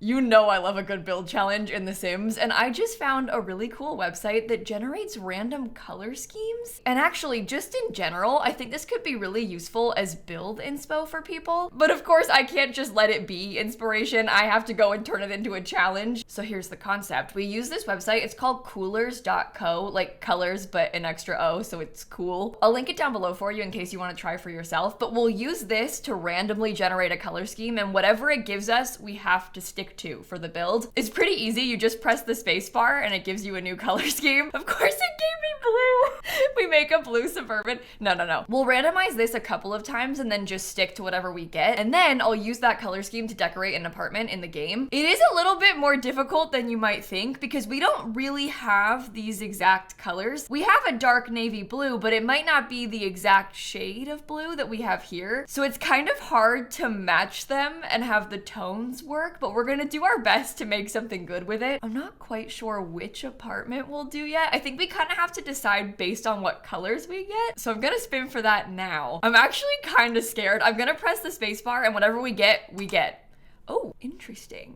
You know I love a good build challenge in The Sims, and I just found a really cool website that generates random color schemes. And actually, just in general, I think this could be really useful as build inspo for people. But of course, I can't just let it be inspiration. I have to go and turn it into a challenge. So here's the concept. We use this website. It's called coolers.co, like colors, but an extra O, so it's cool. I'll link it down below for you in case you want to try for yourself. But we'll use this to randomly generate a color scheme, and whatever it gives us, we have to stick to for the build. It's pretty easy. You just press the space bar and it gives you a new color scheme. Of course it gave me blue. We make a blue Suburban. No. We'll randomize this a couple of times and then just stick to whatever we get. And then I'll use that color scheme to decorate an apartment in the game. It is a little bit more difficult than you might think because we don't really have these exact colors. We have a dark navy blue, but it might not be the exact shade of blue that we have here. So it's kind of hard to match them and have the tones work, but we're gonna do our best to make something good with it. I'm not quite sure which apartment we'll do yet. I think we kind of have to decide based on what colors we get. So I'm gonna spin for that now. I'm actually kind of scared. I'm gonna press the space bar and whatever we get, we get. Oh, interesting.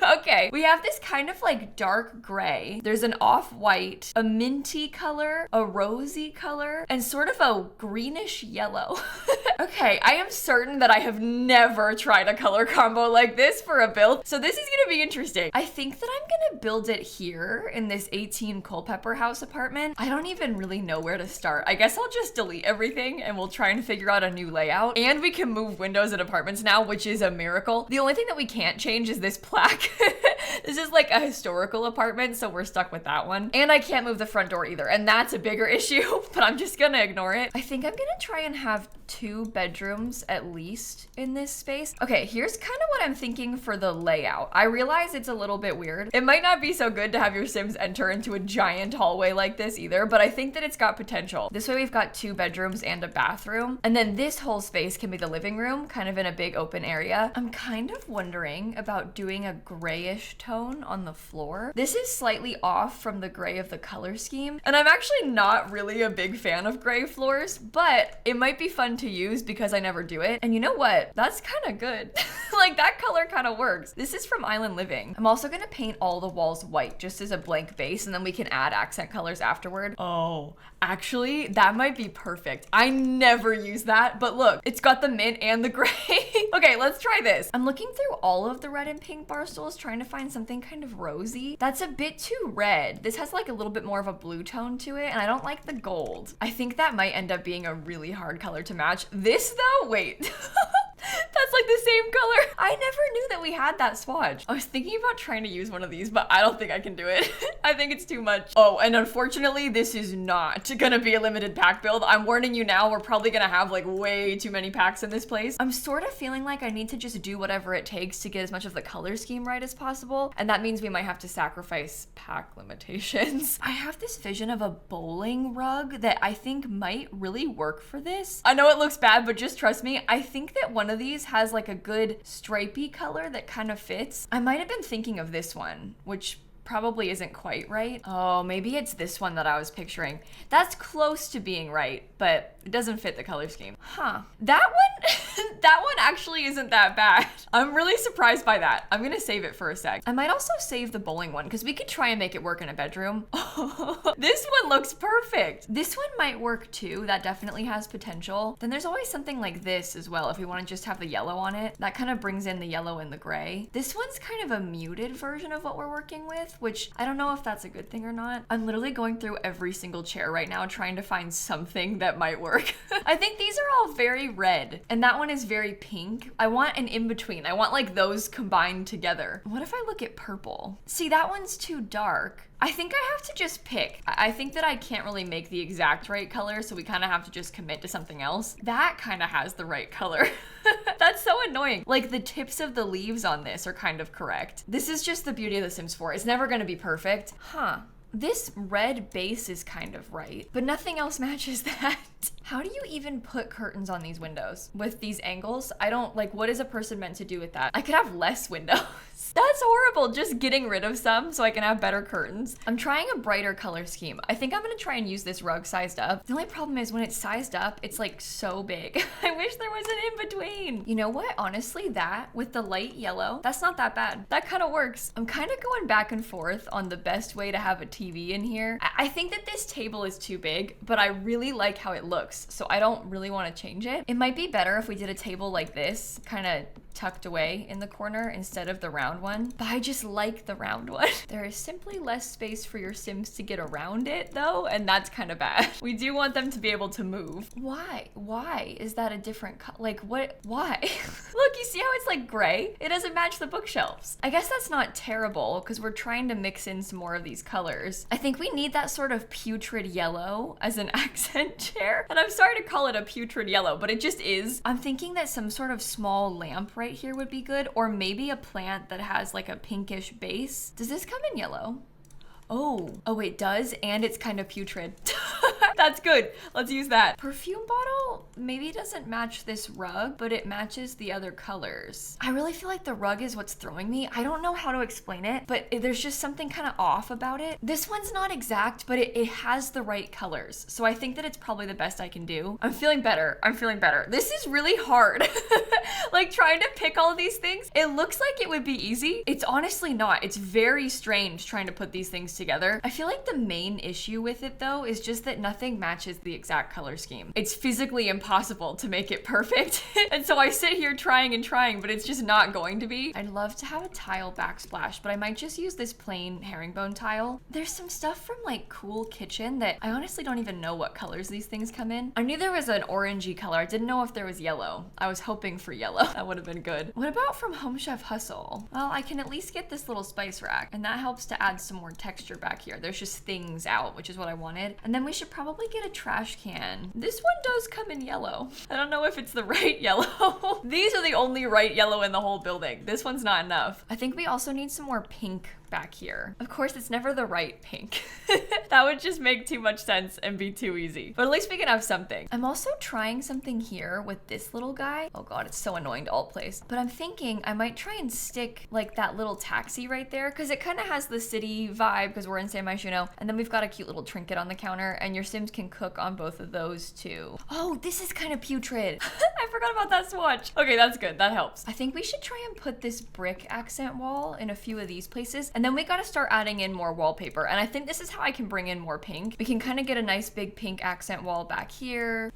Okay, we have this kind of like dark gray. There's an off-white, a minty color, a rosy color, and sort of a greenish yellow. Okay, I am certain that I have never tried a color combo like this for a build, so this is gonna be interesting. I think that I'm gonna build it here in this 18 Culpeper House apartment. I don't even really know where to start. I guess I'll just delete everything and we'll try and figure out a new layout. And we can move windows in apartments now, which is a miracle. The only thing that we can't change is this plaque. This is like a historical apartment, so we're stuck with that one. And I can't move the front door either, and that's a bigger issue, but I'm just gonna ignore it. I think I'm gonna try and have 2 bedrooms at least in this space. Okay, here's kind of what I'm thinking for the layout. I realize it's a little bit weird. It might not be so good to have your Sims enter into a giant hallway like this either, but I think that it's got potential. This way we've got 2 bedrooms and a bathroom, and then this whole space can be the living room, kind of in a big open area. I'm kind of wondering about doing a grayish tone on the floor. This is slightly off from the gray of the color scheme, and I'm actually not really a big fan of gray floors, but it might be fun to use because I never do it. And you know what? That's kind of good. Like that color kind of works. This is from Island Living. I'm also gonna paint all the walls white just as a blank base, and then we can add accent colors afterward. Oh, actually, that might be perfect. I never use that, but look, it's got the mint and the gray. Okay, let's try this. I'm looking through all of the red and pink bar stools trying to find something kind of rosy. That's a bit too red. This has like a little bit more of a blue tone to it, and I don't like the gold. I think that might end up being a really hard color to match. This though, wait. That's like the same color. I never knew that we had that swatch. I was thinking about trying to use one of these, but I don't think I can do it. I think it's too much. Oh, and unfortunately, this is not gonna be a limited pack build. I'm warning you now, we're probably gonna have like way too many packs in this place. I'm sort of feeling like I need to just do whatever it takes to get as much of the color scheme right as possible. And that means we might have to sacrifice pack limitations. I have this vision of a bowling rug that I think might really work for this. I know it looks bad, but just trust me. I think that one of these has like a good stripy color that kind of fits. I might have been thinking of this one, which probably isn't quite right. Oh, maybe it's this one that I was picturing. That's close to being right, but it doesn't fit the color scheme. Huh. That one, that one actually isn't that bad. I'm really surprised by that. I'm gonna save it for a sec. I might also save the bowling one because we could try and make it work in a bedroom. This one looks perfect. This one might work too. That definitely has potential. Then there's always something like this as well if we want to just have the yellow on it. That kind of brings in the yellow and the gray. This one's kind of a muted version of what we're working with, which I don't know if that's a good thing or not. I'm literally going through every single chair right now trying to find something that might work. I think these are all very red, and that one is very pink. I want an in-between. I want like those combined together. What if I look at purple? See, that one's too dark. I think I have to just pick. I think that I can't really make the exact right color, so we kind of have to just commit to something else. That kind of has the right color. That's so annoying. Like the tips of the leaves on this are kind of correct. This is just the beauty of The Sims 4. It's never gonna be perfect. Huh. This red base is kind of right, but nothing else matches that. How do you even put curtains on these windows with these angles? I don't, like, what is a person meant to do with that? I could have less windows. That's horrible, just getting rid of some so I can have better curtains. I'm trying a brighter color scheme. I think I'm gonna try and use this rug sized up. The only problem is when it's sized up, it's like so big. I wish there was an in between. You know what? Honestly, that with the light yellow, that's not that bad. That kind of works. I'm kind of going back and forth on the best way to have a TV in here. I think that this table is too big, but I really like how it looks, so I don't really want to change it. It might be better if we did a table like this, kind of tucked away in the corner instead of the round one, but I just like the round one. There is simply less space for your Sims to get around it though, and that's kind of bad. We do want them to be able to move. Why is that a different like what? Why? Look, you see how it's like gray? It doesn't match the bookshelves. I guess that's not terrible because we're trying to mix in some more of these colors. I think we need that sort of putrid yellow as an accent chair, and I'm sorry to call it a putrid yellow, but it just is. I'm thinking that some sort of small lamp right here would be good, or maybe a plant that has like a pinkish base. Does this come in yellow? Oh, it does, and it's kind of putrid. That's good. Let's use that. Perfume bottle maybe doesn't match this rug, but it matches the other colors. I really feel like the rug is what's throwing me. I don't know how to explain it, but there's just something kind of off about it. This one's not exact, but it has the right colors. So I think that it's probably the best I can do. I'm feeling better. This is really hard. Like trying to pick all of these things. It looks like it would be easy. It's honestly not. It's very strange trying to put these things together. I feel like the main issue with it though is just that nothing matches the exact color scheme. It's physically impossible to make it perfect. And so I sit here trying and trying, but it's just not going to be. I'd love to have a tile backsplash, but I might just use this plain herringbone tile. There's some stuff from like Cool Kitchen that I honestly don't even know what colors these things come in. I knew there was an orangey color. I didn't know if there was yellow. I was hoping for yellow. That would have been good. What about from Home Chef Hustle? Well, I can at least get this little spice rack, and that helps to add some more texture back here. There's just things out, which is what I wanted. And then we should probably get a trash can. This one does come in yellow. I don't know if it's the right yellow. These are the only right yellow in the whole building. This one's not enough. I think we also need some more pink back here. Of course, it's never the right pink. That would just make too much sense and be too easy. But at least we can have something. I'm also trying something here with this little guy. Oh God, it's so annoying to alt place. But I'm thinking I might try and stick like that little taxi right there because it kind of has the city vibe because we're in San Myshuno. And then we've got a cute little trinket on the counter and your Sims can cook on both of those too. Oh, this is kind of putrid. I forgot about that swatch. Okay, that's good. That helps. I think we should try and put this brick accent wall in a few of these places. And then we got to start adding in more wallpaper. And I think this is how I can bring in more pink. We can kind of get a nice big pink accent wall back here.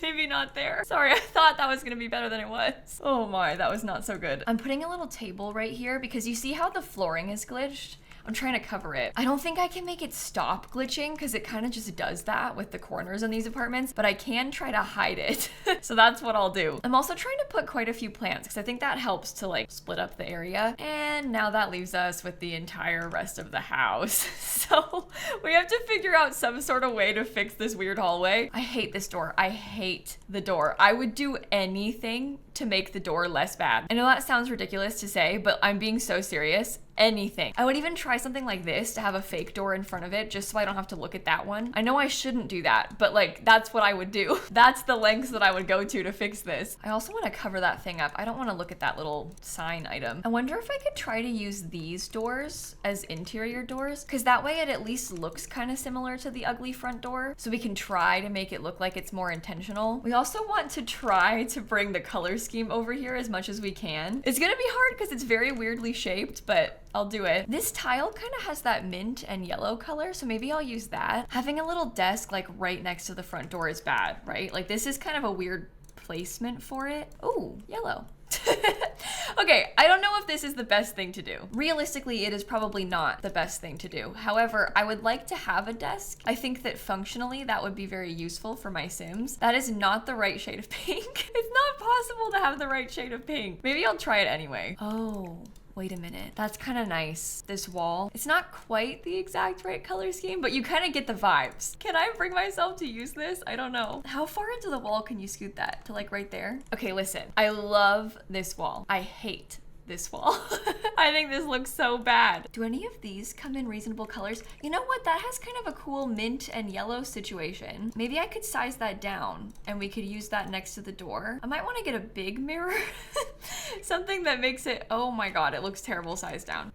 Maybe not there. Sorry, I thought that was going to be better than it was. Oh my, that was not so good. I'm putting a little table right here because you see how the flooring is glitched? I'm trying to cover it. I don't think I can make it stop glitching because it kind of just does that with the corners in these apartments, but I can try to hide it. So that's what I'll do. I'm also trying to put quite a few plants because I think that helps to like split up the area. And now that leaves us with the entire rest of the house. So we have to figure out some sort of way to fix this weird hallway. I hate this door. I hate the door. I would do anything to make the door less bad. I know that sounds ridiculous to say, but I'm being so serious. Anything. I would even try something like this to have a fake door in front of it just so I don't have to look at that one. I know I shouldn't do that, but like that's what I would do. That's the lengths that I would go to fix this. I also want to cover that thing up. I don't want to look at that little sign item. I wonder if I could try to use these doors as interior doors because that way it at least looks kind of similar to the ugly front door. So we can try to make it look like it's more intentional. We also want to try to bring the color scheme over here as much as we can. It's gonna be hard because it's very weirdly shaped, but I'll do it. This tile kind of has that mint and yellow color, so maybe I'll use that. Having a little desk like right next to the front door is bad, right? Like this is kind of a weird placement for it. Oh, yellow. Okay, I don't know if this is the best thing to do. Realistically, it is probably not the best thing to do. However, I would like to have a desk. I think that functionally that would be very useful for my Sims. That is not the right shade of pink. It's not possible to have the right shade of pink. Maybe I'll try it anyway. Oh. Wait a minute, that's kind of nice. This wall, it's not quite the exact right color scheme, but you kind of get the vibes. Can I bring myself to use this? I don't know. How far into the wall can you scoot that? To like right there? Okay, listen, I love this wall. I hate this wall. I think this looks so bad. Do any of these come in reasonable colors? You know what? That has kind of a cool mint and yellow situation. Maybe I could size that down and we could use that next to the door. I might want to get a big mirror. Something that makes it, oh my God, it looks terrible sized down.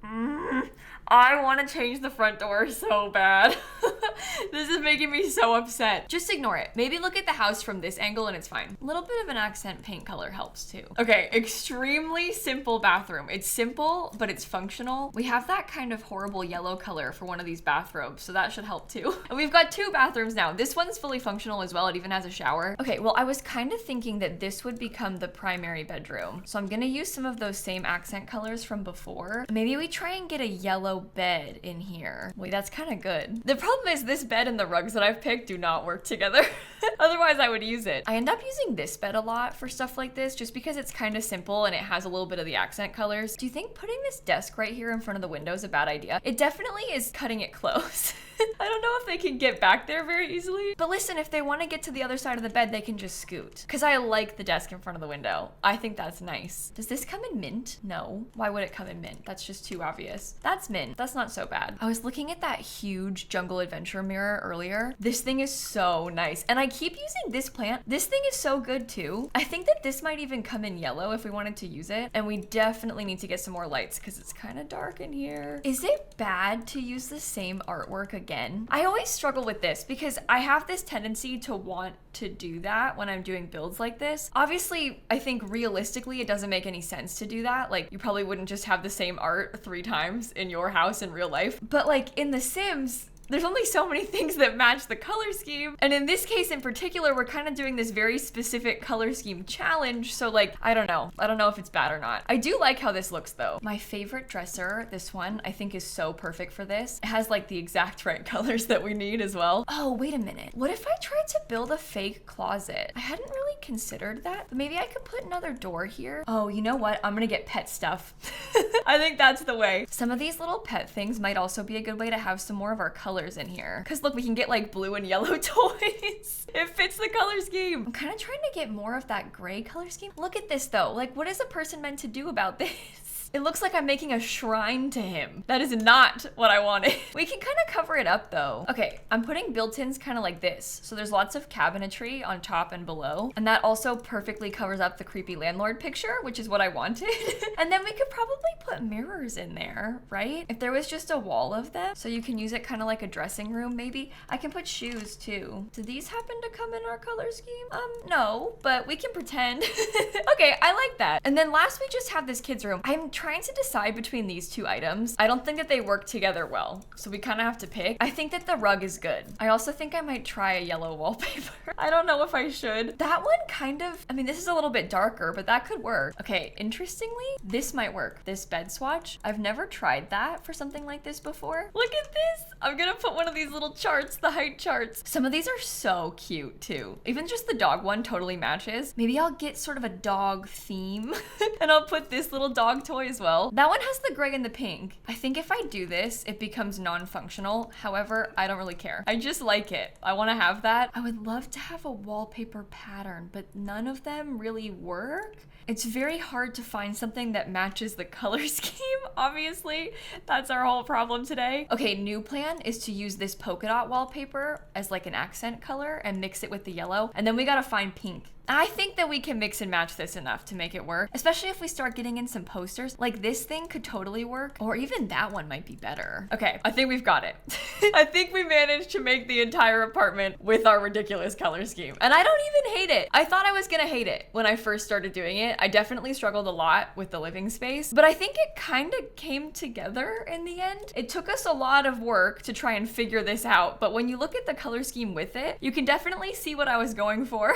I want to change the front door so bad. This is making me so upset. Just ignore it. Maybe look at the house from this angle and it's fine. A little bit of an accent paint color helps too. Okay, extremely simple bathroom. It's simple, but it's functional. We have that kind of horrible yellow color for one of these bathrobes, so that should help too. And we've got 2 bathrooms now. This one's fully functional as well. It even has a shower. Okay, well, I was kind of thinking that this would become the primary bedroom. So I'm gonna use some of those same accent colors from before. Maybe we try and get a yellow bed in here. Wait, that's kind of good. The problem is this bed and the rugs that I've picked do not work together. Otherwise I would use it. I end up using this bed a lot for stuff like this just because it's kind of simple and it has a little bit of the accent colors. Do you think putting this desk right here in front of the window is a bad idea? It definitely is cutting it close. I don't know if they can get back there very easily. But listen, if they want to get to the other side of the bed, they can just scoot. Because I like the desk in front of the window. I think that's nice. Does this come in mint? No. Why would it come in mint? That's just too obvious. That's mint. That's not so bad. I was looking at that huge jungle adventure mirror earlier. This thing is so nice. And I keep using this plant. This thing is so good too. I think that this might even come in yellow if we wanted to use it. And we definitely need to get some more lights because it's kind of dark in here. Is it bad to use the same artwork again? I always struggle with this because I have this tendency to want to do that when I'm doing builds like this. Obviously, I think realistically, it doesn't make any sense to do that. Like, you probably wouldn't just have the same art 3 times in your house in real life. But like in The Sims, there's only so many things that match the color scheme. And in this case in particular, we're kind of doing this very specific color scheme challenge. So like, I don't know. I don't know if it's bad or not. I do like how this looks though. My favorite dresser, this one, I think is so perfect for this. It has like the exact right colors that we need as well. Oh, wait a minute. What if I tried to build a fake closet? I hadn't really considered that, but maybe I could put another door here. Oh, you know what? I'm gonna get pet stuff. I think that's the way. Some of these little pet things might also be a good way to have some more of our colors in here. Cause look, we can get like blue and yellow toys. It fits the color scheme. I'm kind of trying to get more of that gray color scheme. Look at this though. Like, what is a person meant to do about this? It looks like I'm making a shrine to him. That is not what I wanted. We can kind of cover it up though. Okay, I'm putting built-ins kind of like this. So there's lots of cabinetry on top and below. And that also perfectly covers up the creepy landlord picture, which is what I wanted. And then we could probably put mirrors in there, right? If there was just a wall of them, so you can use it kind of like a dressing room maybe. I can put shoes too. Do these happen to come in our color scheme? No, but we can pretend. Okay, I like that. And then last we just have this kid's room. I'm trying to decide between these 2 items. I don't think that they work together well, so we kind of have to pick. I think that the rug is good. I also think I might try a yellow wallpaper. I don't know if I should. That one kind of, I mean, this is a little bit darker, but that could work. Okay, interestingly, this might work. This bed swatch. I've never tried that for something like this before. Look at this. I'm gonna put one of these little charts, the height charts. Some of these are so cute too. Even just the dog one totally matches. Maybe I'll get sort of a dog theme and I'll put this little dog toy as well. That one has the gray and the pink. I think if I do this, it becomes non-functional. However, I don't really care. I just like it. I want to have that. I would love to have a wallpaper pattern, but none of them really work. It's very hard to find something that matches the color scheme, obviously. That's our whole problem today. Okay, new plan is to use this polka dot wallpaper as like an accent color and mix it with the yellow. And then we gotta find pink. I think that we can mix and match this enough to make it work, especially if we start getting in some posters. Like this thing could totally work, or even that one might be better. Okay, I think we've got it. I think we managed to make the entire apartment with our ridiculous color scheme. And I don't even hate it. I thought I was gonna hate it when I first started doing it. I definitely struggled a lot with the living space, but I think it kind of came together in the end. It took us a lot of work to try and figure this out, but when you look at the color scheme with it, you can definitely see what I was going for.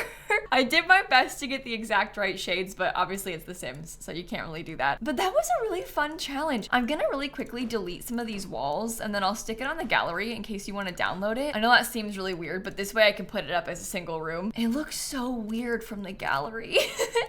I did my best to get the exact right shades, but obviously it's The Sims, so you can't really do that. But that was a really fun challenge. I'm gonna really quickly delete some of these walls and then I'll stick it on the gallery in case you want to download it. I know that seems really weird, but this way I can put it up as a single room. It looks so weird from the gallery.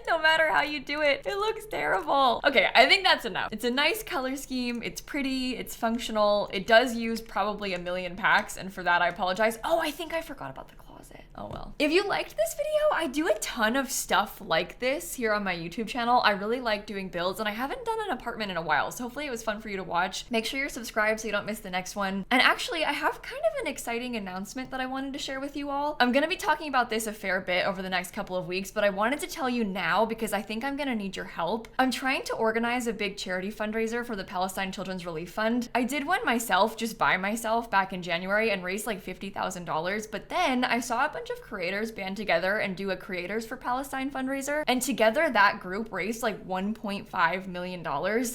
No matter how you do it, it looks terrible. Okay, I think that's enough. It's a nice color scheme. It's pretty, it's functional. It does use probably 1 million packs, and for that I apologize. Oh, I think I forgot about the closet. Oh well. If you liked this video, I do a ton of stuff like this here on my YouTube channel. I really like doing builds, and I haven't done an apartment in a while, so hopefully it was fun for you to watch. Make sure you're subscribed so you don't miss the next one. And actually, I have kind of an exciting announcement that I wanted to share with you all. I'm gonna be talking about this a fair bit over the next couple of weeks, but I wanted to tell you now because I think I'm gonna need your help. I'm trying to organize a big charity fundraiser for the Palestine Children's Relief Fund. I did one myself, just by myself, back in January and raised like $50,000, but then I saw a bunch of creators band together and do a Creators for Palestine fundraiser, and together that group raised like $1.5 million.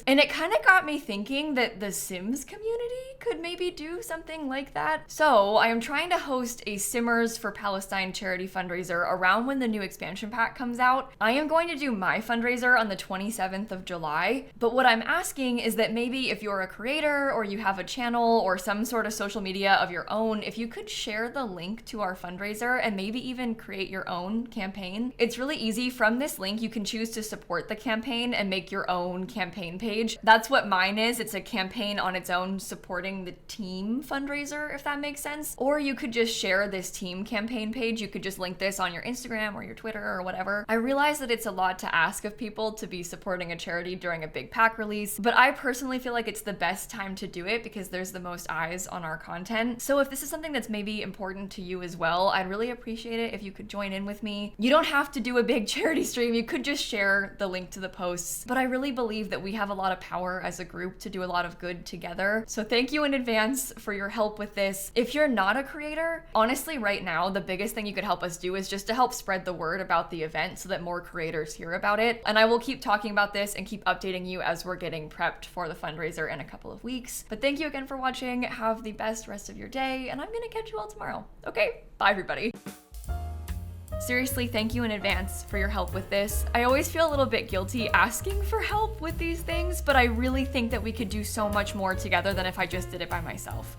And it kind of got me thinking that the Sims community could maybe do something like that. So I am trying to host a Simmers for Palestine charity fundraiser around when the new expansion pack comes out. I am going to do my fundraiser on the 27th of July, but what I'm asking is that maybe if you're a creator or you have a channel or some sort of social media of your own, if you could share the link to our fundraiser and maybe even create your own campaign. It's really easy. From this link, you can choose to support the campaign and make your own campaign page. That's what mine is. It's a campaign on its own supporting the team fundraiser, if that makes sense. Or you could just share this team campaign page. You could just link this on your Instagram or your Twitter or whatever. I realize that it's a lot to ask of people to be supporting a charity during a big pack release, but I personally feel like it's the best time to do it because there's the most eyes on our content. So if this is something that's maybe important to you as well, I'd really appreciate it if you could join in with me. You don't have to do a big charity stream. You could just share the link to the posts, but I really believe that we have a lot of power as a group to do a lot of good together. So thank you in advance for your help with this. If you're not a creator, honestly, right now, the biggest thing you could help us do is just to help spread the word about the event so that more creators hear about it. And I will keep talking about this and keep updating you as we're getting prepped for the fundraiser in a couple of weeks. But thank you again for watching. Have the best rest of your day, and I'm gonna catch you all tomorrow. Okay, bye everybody. Seriously, thank you in advance for your help with this. I always feel a little bit guilty asking for help with these things, but I really think that we could do so much more together than if I just did it by myself.